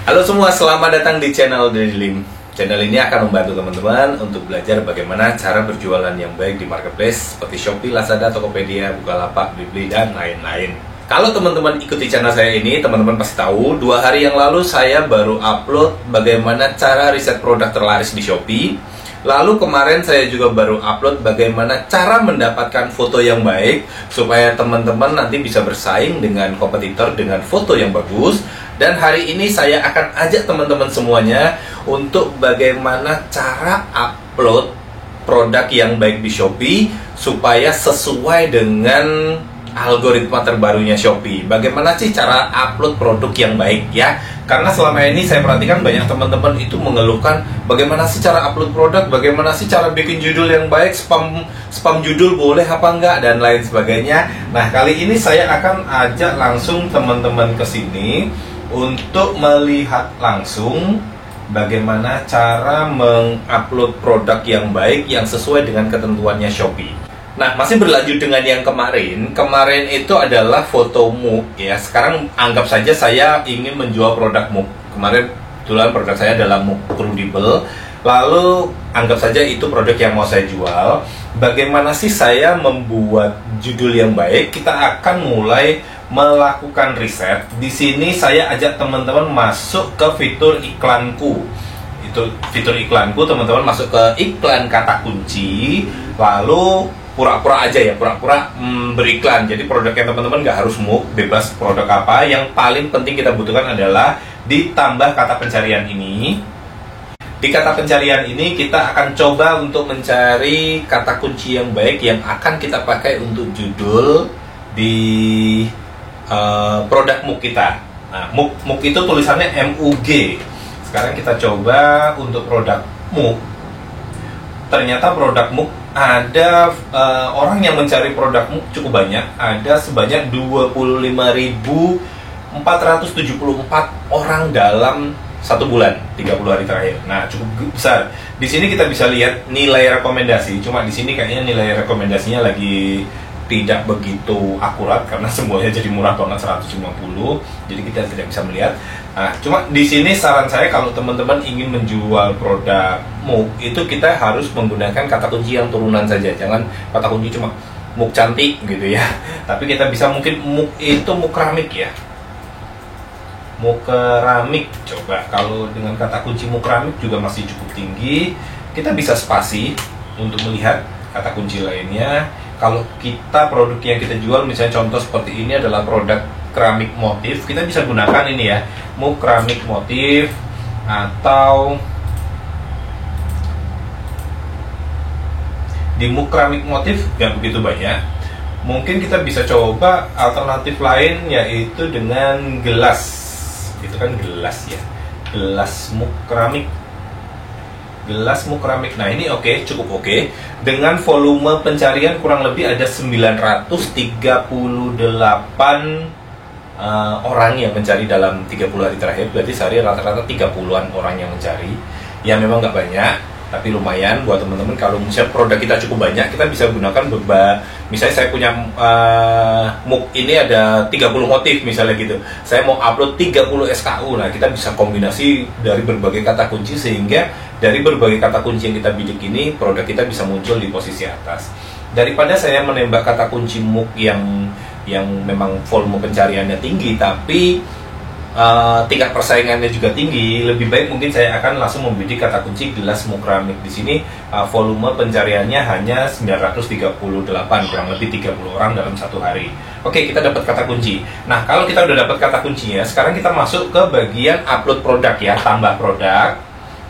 Halo semua, selamat datang di channel Dream. Channel ini akan membantu teman-teman untuk belajar bagaimana cara berjualan yang baik di marketplace seperti Shopee, Lazada, Tokopedia, Bukalapak, Blibli, dan lain-lain. Kalau teman-teman ikuti channel saya ini, teman-teman pasti tahu 2 hari yang lalu saya baru upload bagaimana cara riset produk terlaris di Shopee. Lalu kemarin saya juga baru upload bagaimana cara mendapatkan foto yang baik supaya teman-teman nanti bisa bersaing dengan kompetitor dengan foto yang bagus. Dan hari ini saya akan ajak teman-teman semuanya untuk bagaimana cara upload produk yang baik di Shopee supaya sesuai dengan algoritma terbarunya Shopee. Bagaimana sih cara upload produk yang baik ya? Karena selama ini saya perhatikan banyak teman-teman itu mengeluhkan bagaimana sih cara upload produk, bagaimana sih cara bikin judul yang baik, spam judul boleh apa enggak, dan lain sebagainya. Nah, kali ini saya akan ajak langsung teman-teman ke sini untuk melihat langsung bagaimana cara mengupload produk yang baik yang sesuai dengan ketentuannya Shopee. Nah, masih berlanjut dengan yang kemarin. Kemarin itu adalah foto mug ya. Sekarang anggap saja saya ingin menjual produk mug. Kemarin kebetulan produk saya adalah mug crudable. Lalu anggap saja itu produk yang mau saya jual. Bagaimana sih saya membuat judul yang baik? Kita akan mulai melakukan riset. Di sini saya ajak teman-teman masuk ke fitur iklanku. Itu fitur iklanku, teman-teman masuk ke iklan kata kunci, lalu pura-pura aja ya, pura-pura beriklan. Jadi produknya teman-teman nggak harus mug, bebas produk apa. Yang paling penting kita butuhkan adalah ditambah kata pencarian ini. Di kata pencarian ini kita akan coba untuk mencari kata kunci yang baik yang akan kita pakai untuk judul di produk mug kita. Nah, mug itu tulisannya MUG. Sekarang kita coba untuk produk mug. Ternyata produk mug ada orang yang mencari produk mug cukup banyak. Ada sebanyak 25.474 orang dalam 1 bulan, 30 hari terakhir. Nah, cukup besar. Di sini kita bisa lihat nilai rekomendasi. Cuma di sini kayaknya nilai rekomendasinya lagi tidak begitu akurat karena semuanya jadi murah banget 150. Jadi kita tidak bisa melihat. Nah, cuma di sini saran saya kalau teman-teman ingin menjual produk mug itu kita harus menggunakan kata kunci yang turunan saja. Jangan kata kunci cuma mug cantik gitu ya. Tapi kita bisa mungkin mug itu mug keramik ya. Mug keramik. Coba kalau dengan kata kunci mug keramik juga masih cukup tinggi. Kita bisa spasi untuk melihat kata kunci lainnya. Kalau kita produk yang kita jual misalnya contoh seperti ini adalah produk keramik motif, kita bisa gunakan ini ya, mug keramik motif, atau di mug keramik motif nggak begitu banyak. Mungkin kita bisa coba alternatif lain yaitu dengan gelas. Itu kan gelas ya, gelas mug keramik. Gelas mug keramik. Nah, ini oke, cukup oke. Dengan volume pencarian kurang lebih ada 938 orang yang mencari dalam 30 hari terakhir. Berarti sehari rata-rata 30-an orang yang mencari. Ya memang nggak banyak, tapi lumayan buat teman-teman. Kalau misalnya produk kita cukup banyak, kita bisa gunakan misalnya saya punya mug ini ada 30 motif misalnya gitu. Saya mau upload 30 SKU. Nah, kita bisa kombinasi dari berbagai kata kunci sehingga dari berbagai kata kunci yang kita bidik ini produk kita bisa muncul di posisi atas. Daripada saya menembak kata kunci mug yang memang volume pencariannya tinggi tapi tingkat persaingannya juga tinggi, lebih baik mungkin saya akan langsung membidik kata kunci gelas mug keramik. Di sini volume pencariannya hanya 938, kurang lebih 30 orang dalam 1 hari. Oke, kita dapat kata kunci. Nah, kalau kita udah dapat kata kuncinya, sekarang kita masuk ke bagian upload produk ya, tambah produk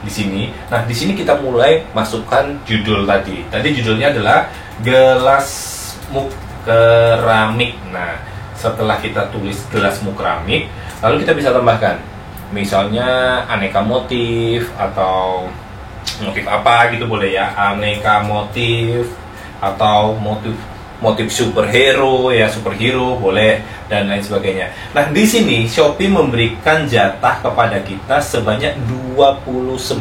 di sini. Nah, di sini kita mulai masukkan judul tadi. Tadi judulnya adalah gelas mug keramik. Nah, setelah kita tulis gelas mug keramik, lalu kita bisa tambahkan misalnya aneka motif atau motif apa gitu boleh ya, aneka motif atau motif superhero ya, superhero boleh, dan lain sebagainya. Nah, di sini Shopee memberikan jatah kepada kita sebanyak 29.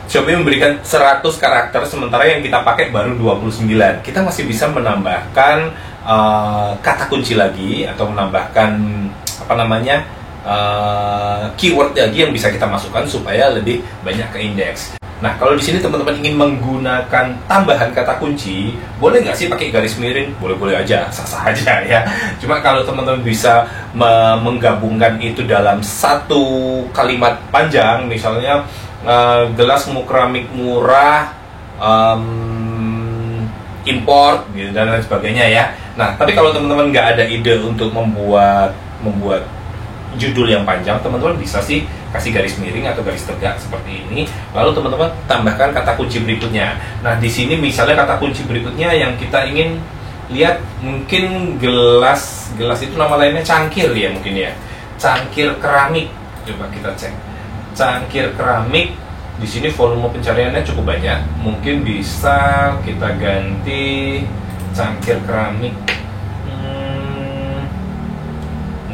Shopee memberikan 100 karakter, sementara yang kita pakai baru 29. Kita masih bisa menambahkan kata kunci lagi atau menambahkan keyword lagi yang bisa kita masukkan supaya lebih banyak ke indeks. Nah, kalau di sini teman-teman ingin menggunakan tambahan kata kunci, boleh nggak sih pakai garis miring? Boleh-boleh aja, sah-sah aja ya. Cuma kalau teman-teman bisa menggabungkan itu dalam satu kalimat panjang, misalnya gelas keramik murah, import, gitu, dan lain sebagainya ya. Nah, tapi kalau teman-teman nggak ada ide untuk membuat judul yang panjang, teman-teman bisa sih kasih garis miring atau garis tegak seperti ini. Lalu teman-teman tambahkan kata kunci berikutnya. Nah, di sini misalnya kata kunci berikutnya yang kita ingin lihat mungkin gelas itu nama lainnya cangkir ya mungkin ya. Cangkir keramik. Coba kita cek. Cangkir keramik. Di sini volume pencariannya cukup banyak. Mungkin bisa kita ganti cangkir keramik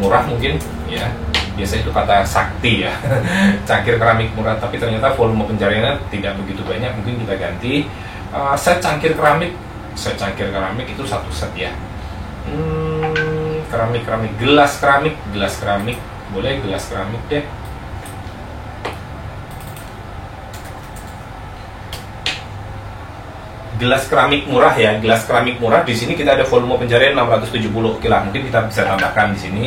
murah mungkin ya. Biasa itu kata sakti ya. Cangkir keramik murah, tapi ternyata volume pencariannya tidak begitu banyak. Mungkin kita ganti set cangkir keramik. Set cangkir keramik itu satu set ya. Keramik gelas keramik boleh, gelas keramik deh. Gelas keramik murah ya, gelas keramik murah. Di sini kita ada volume pencarian 670. Oke lah, mungkin kita bisa tambahkan di sini.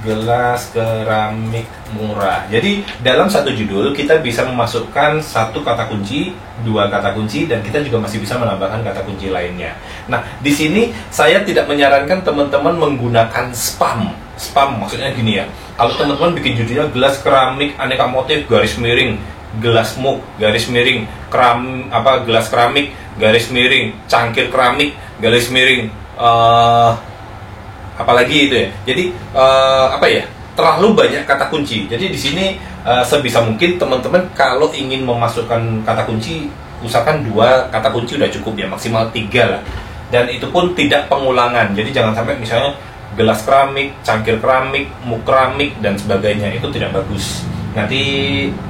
Gelas keramik murah. Jadi dalam satu judul kita bisa memasukkan satu kata kunci, dua kata kunci, dan kita juga masih bisa menambahkan kata kunci lainnya. Nah, di sini saya tidak menyarankan teman-teman menggunakan spam. Spam maksudnya gini ya. Kalau teman-teman bikin judulnya gelas keramik aneka motif garis miring, gelas mug garis miring, gelas keramik garis miring, cangkir keramik garis miring, apalagi itu ya. Jadi terlalu banyak kata kunci. Jadi di sini sebisa mungkin teman-teman kalau ingin memasukkan kata kunci, usahakan 2 kata kunci udah cukup ya, maksimal 3 lah. Dan itu pun tidak pengulangan. Jadi jangan sampai misalnya gelas keramik, cangkir keramik, mug keramik dan sebagainya, itu tidak bagus. Nanti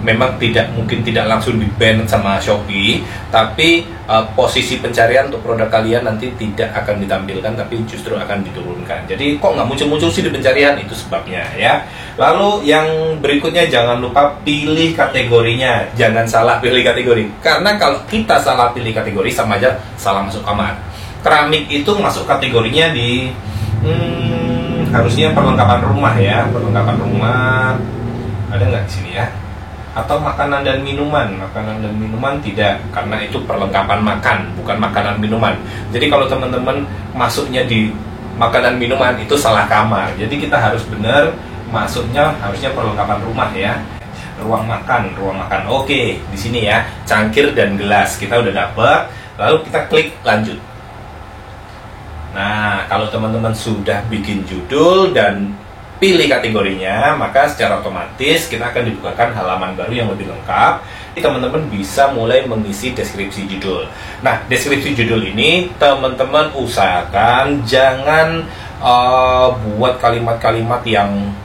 memang mungkin tidak langsung di-ban sama Shopee, tapi posisi pencarian untuk produk kalian nanti tidak akan ditampilkan, tapi justru akan diturunkan. Jadi kok nggak muncul-muncul sih di pencarian, itu sebabnya ya. Lalu yang berikutnya, jangan lupa pilih kategorinya. Jangan salah pilih kategori, karena kalau kita salah pilih kategori sama aja salah masuk kamar. Keramik itu masuk kategorinya di harusnya perlengkapan rumah ya, perlengkapan rumah. Ada nggak di sini ya? Atau makanan dan minuman? Makanan dan minuman tidak, karena itu perlengkapan makan, bukan makanan minuman. Jadi kalau teman-teman masuknya di makanan minuman, itu salah kamar. Jadi kita harus benar masuknya, harusnya perlengkapan rumah ya. Ruang makan. Oke, di sini ya, cangkir dan gelas kita udah dapet. Lalu kita klik lanjut. Nah, kalau teman-teman sudah bikin judul dan pilih kategorinya, maka secara otomatis kita akan dibukakan halaman baru yang lebih lengkap. Jadi teman-teman bisa mulai mengisi deskripsi judul. Nah, deskripsi judul ini teman-teman usahakan jangan buat kalimat-kalimat yang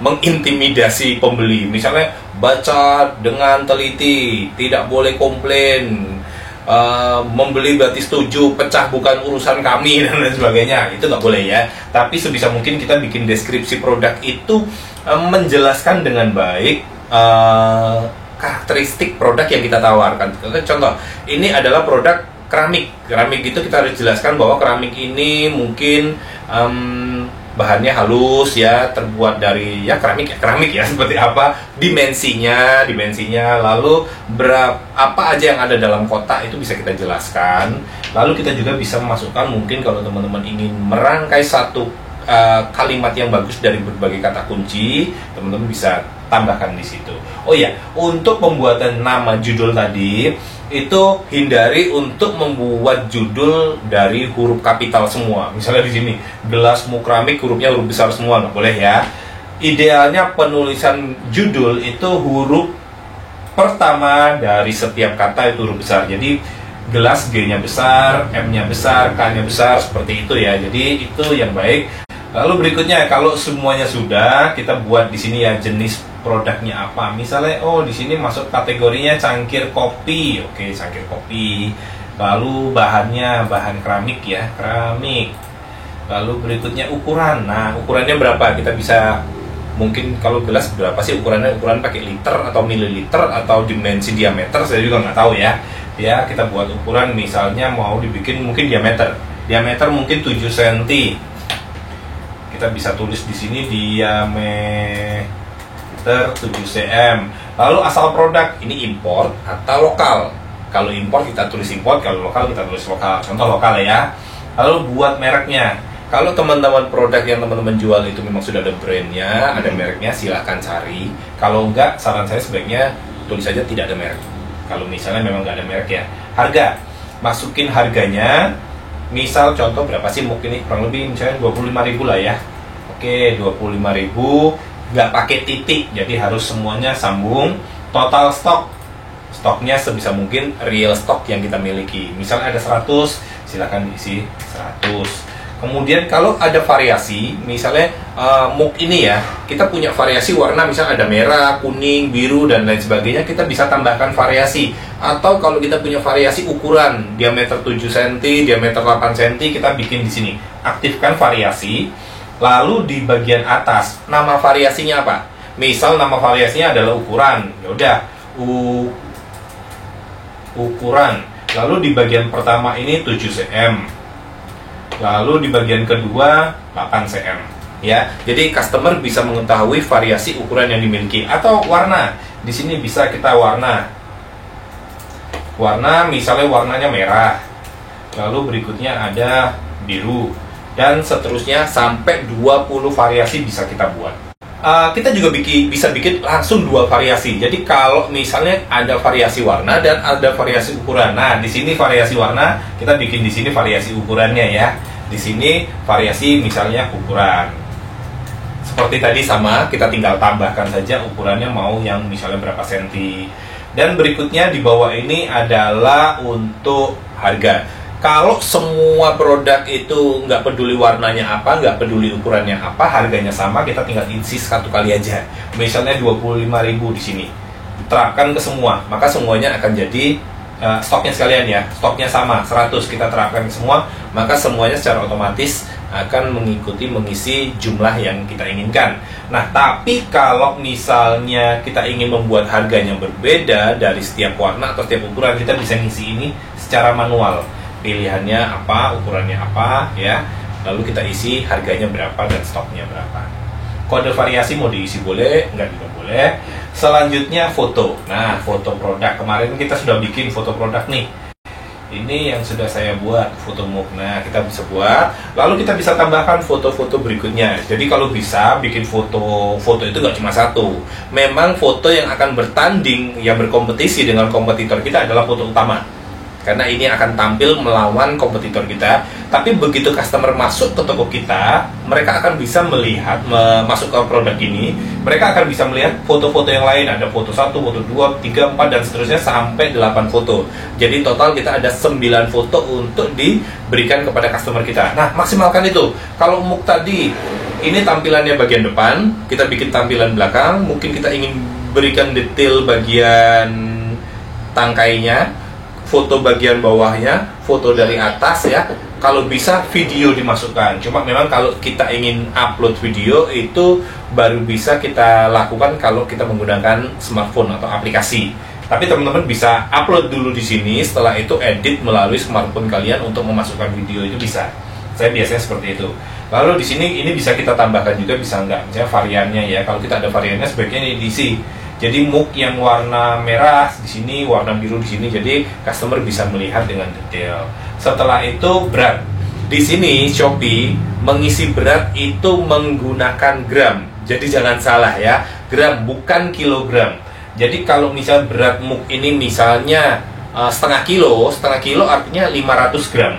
mengintimidasi pembeli. Misalnya, baca dengan teliti, tidak boleh komplain, membeli berarti setuju, pecah bukan urusan kami, dan lain sebagainya. Itu nggak boleh ya. Tapi sebisa mungkin kita bikin deskripsi produk itu menjelaskan dengan baik karakteristik produk yang kita tawarkan. Contoh, ini adalah produk keramik. Keramik itu kita harus jelaskan bahwa keramik ini mungkin bahannya halus ya, terbuat dari ya keramik ya, seperti apa, dimensinya, lalu apa aja yang ada dalam kotak itu bisa kita jelaskan. Lalu kita juga bisa memasukkan, mungkin kalau teman-teman ingin merangkai satu kalimat yang bagus dari berbagai kata kunci, teman-teman bisa tambahkan di situ. Oh ya, untuk pembuatan nama judul tadi itu hindari untuk membuat judul dari huruf kapital semua. Misalnya di sini gelas mug keramik, hurufnya huruf besar semua, nggak boleh ya. Idealnya penulisan judul itu huruf pertama dari setiap kata itu huruf besar. Jadi gelas G-nya besar, M-nya besar, K-nya besar, seperti itu ya. Jadi itu yang baik. Lalu berikutnya, kalau semuanya sudah, kita buat di sini ya jenis produknya apa. Misalnya, oh di sini masuk kategorinya cangkir kopi. Oke, cangkir kopi. Lalu bahannya bahan keramik ya, keramik. Lalu berikutnya ukuran. Nah, ukurannya berapa? Kita bisa, mungkin kalau gelas berapa sih ukurannya? Ukuran pakai liter atau mililiter atau dimensi diameter, saya juga nggak tahu ya. Ya, kita buat ukuran, misalnya mau dibikin mungkin diameter mungkin 7 cm. Kita bisa tulis di sini diameter 7 cm. Lalu asal produk, ini import atau lokal. Kalau import kita tulis import, kalau lokal kita tulis lokal. Contoh lokal ya. Lalu buat mereknya. Kalau teman-teman produk yang teman-teman jual itu memang sudah ada brandnya, ada mereknya, silahkan cari. Kalau enggak, saran saya sebaiknya tulis saja tidak ada merek. Kalau misalnya memang nggak ada merek ya. Harga, masukin harganya. Misal contoh berapa sih muk ini? Kurang lebih misalnya 25.000 lah ya. Oke, 25.000, nggak pakai titik, jadi harus semuanya sambung. Total stok, stoknya sebisa mungkin real stok yang kita miliki. Misalnya ada 100, silahkan diisi 100. Kemudian kalau ada variasi, misalnya muk ini ya, kita punya variasi warna, misalnya ada merah, kuning, biru, dan lain sebagainya, kita bisa tambahkan variasi. Atau kalau kita punya variasi ukuran, diameter 7 cm, diameter 8 cm, kita bikin di sini. Aktifkan variasi, lalu di bagian atas, nama variasinya apa? Misal nama variasinya adalah ukuran, ya udah, ukuran. Lalu di bagian pertama ini 7 cm. Lalu di bagian kedua 8 cm ya. Jadi customer bisa mengetahui variasi ukuran yang dimiliki. Atau warna. Di sini bisa kita warna. Warna misalnya warnanya merah. Lalu berikutnya ada biru dan seterusnya sampai 20 variasi bisa kita buat. Kita juga bisa bikin langsung 2 variasi. Jadi kalau misalnya ada variasi warna dan ada variasi ukuran. Nah, di sini variasi warna, kita bikin di sini variasi ukurannya ya. Di sini variasi misalnya ukuran. Seperti tadi sama, kita tinggal tambahkan saja ukurannya mau yang misalnya berapa senti. Dan berikutnya di bawah ini adalah untuk harga. Kalau semua produk itu nggak peduli warnanya apa, nggak peduli ukurannya apa, harganya sama, kita tinggal isi satu kali aja. Misalnya 25.000 di sini. Terapkan ke semua, maka semuanya akan jadi stoknya sekalian ya. Stoknya sama, 100 kita terapkan ke semua, maka semuanya secara otomatis akan mengisi jumlah yang kita inginkan. Nah, tapi kalau misalnya kita ingin membuat harganya berbeda dari setiap warna atau setiap ukuran, kita bisa ngisi ini secara manual. Pilihannya apa, ukurannya apa ya, lalu kita isi harganya berapa dan stoknya berapa. Kode variasi mau diisi boleh, enggak juga boleh. Selanjutnya foto. Nah, foto produk, kemarin kita sudah bikin foto produk nih. Ini yang sudah saya buat, foto muk. Nah, kita bisa buat, lalu kita bisa tambahkan foto-foto berikutnya. Jadi kalau bisa bikin foto itu nggak cuma satu. Memang foto yang akan bertanding, yang berkompetisi dengan kompetitor kita adalah foto utama. Karena ini akan tampil melawan kompetitor kita. Tapi begitu customer masuk ke toko kita, mereka akan bisa melihat, masuk ke produk ini, mereka akan bisa melihat foto-foto yang lain. Ada foto 1, foto 2, 3, 4, dan seterusnya sampai 8 foto. Jadi total kita ada 9 foto untuk diberikan kepada customer kita. Nah, maksimalkan itu. Kalau muk tadi, ini tampilannya bagian depan, kita bikin tampilan belakang. Mungkin kita ingin berikan detail bagian tangkainya, foto bagian bawahnya, foto dari atas ya. Kalau bisa video dimasukkan. Cuma memang kalau kita ingin upload video itu baru bisa kita lakukan kalau kita menggunakan smartphone atau aplikasi. Tapi teman-teman bisa upload dulu di sini, setelah itu edit melalui smartphone kalian untuk memasukkan video itu bisa. Saya biasanya seperti itu. Lalu di sini ini bisa kita tambahkan juga, bisa enggak, misalnya variannya ya. Kalau kita ada variannya sebaiknya ini diisi. Jadi muk yang warna merah di sini, warna biru di sini, jadi customer bisa melihat dengan detail. Setelah itu berat. Di sini Shopee mengisi berat itu menggunakan gram. Jadi jangan salah ya, gram bukan kilogram. Jadi kalau misal berat muk ini misalnya setengah kilo artinya 500 gram.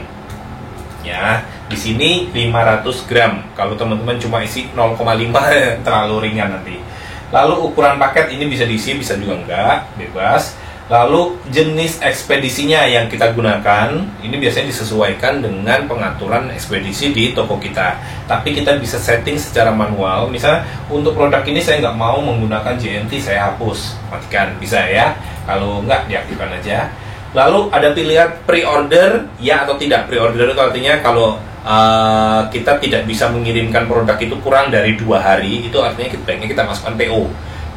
Ya, di sini 500 gram. Kalau teman-teman cuma isi 0,5 terlalu ringan nanti. Lalu ukuran paket ini bisa diisi, bisa juga enggak, bebas. Lalu jenis ekspedisinya yang kita gunakan, ini biasanya disesuaikan dengan pengaturan ekspedisi di toko kita. Tapi kita bisa setting secara manual. Misalnya untuk produk ini saya nggak mau menggunakan JNT, saya hapus, matikan, bisa ya. Kalau enggak, diaktifkan aja. Lalu ada pilihan pre-order, ya atau tidak. Pre-order itu artinya kalau kita tidak bisa mengirimkan produk itu kurang dari 2 hari, itu artinya baiknya kita masukkan PO.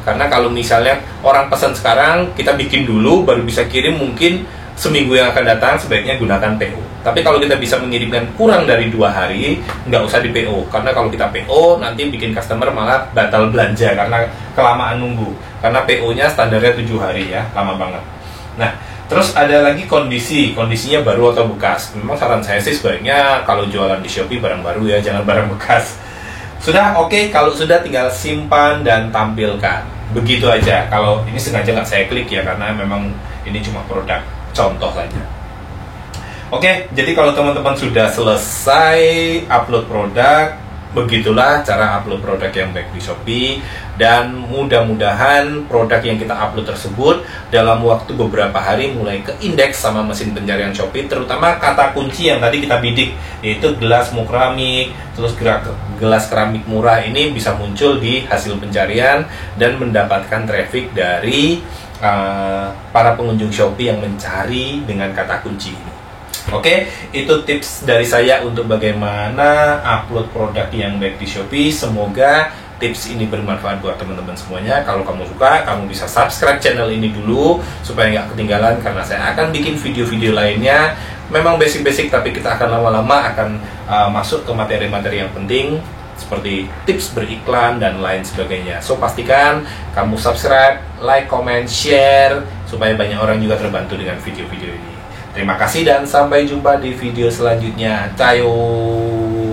Karena kalau misalnya orang pesan sekarang, kita bikin dulu baru bisa kirim, mungkin seminggu yang akan datang sebaiknya gunakan PO. Tapi kalau kita bisa mengirimkan kurang dari 2 hari, nggak usah di PO. Karena kalau kita PO, nanti bikin customer malah batal belanja karena kelamaan nunggu. Karena PO-nya standarnya 7 hari ya, lama banget. Nah, terus ada lagi kondisinya baru atau bekas. Memang saran saya sih sebaiknya kalau jualan di Shopee barang baru ya, jangan barang bekas. Sudah oke, kalau sudah tinggal simpan dan tampilkan. Begitu aja. Kalau ini sengaja nggak saya klik ya, karena memang ini cuma produk contoh saja. Oke, jadi kalau teman-teman sudah selesai upload produk, begitulah cara upload produk yang baik di Shopee. Dan mudah-mudahan produk yang kita upload tersebut dalam waktu beberapa hari mulai ke indeks sama mesin pencarian Shopee, terutama kata kunci yang tadi kita bidik, yaitu gelas keramik, terus gelas keramik murah ini bisa muncul di hasil pencarian dan mendapatkan traffic dari para pengunjung Shopee yang mencari dengan kata kunci ini. Oke, itu tips dari saya untuk bagaimana upload produk yang baik di Shopee. Semoga tips ini bermanfaat buat teman-teman semuanya. Kalau kamu suka, kamu bisa subscribe channel ini dulu supaya nggak ketinggalan, karena saya akan bikin video-video lainnya. Memang basic-basic, tapi kita akan lama-lama akan masuk ke materi-materi yang penting seperti tips beriklan dan lain sebagainya. So pastikan kamu subscribe, like, comment, share supaya banyak orang juga terbantu dengan video-video ini. Terima kasih dan sampai jumpa di video selanjutnya. Cayo.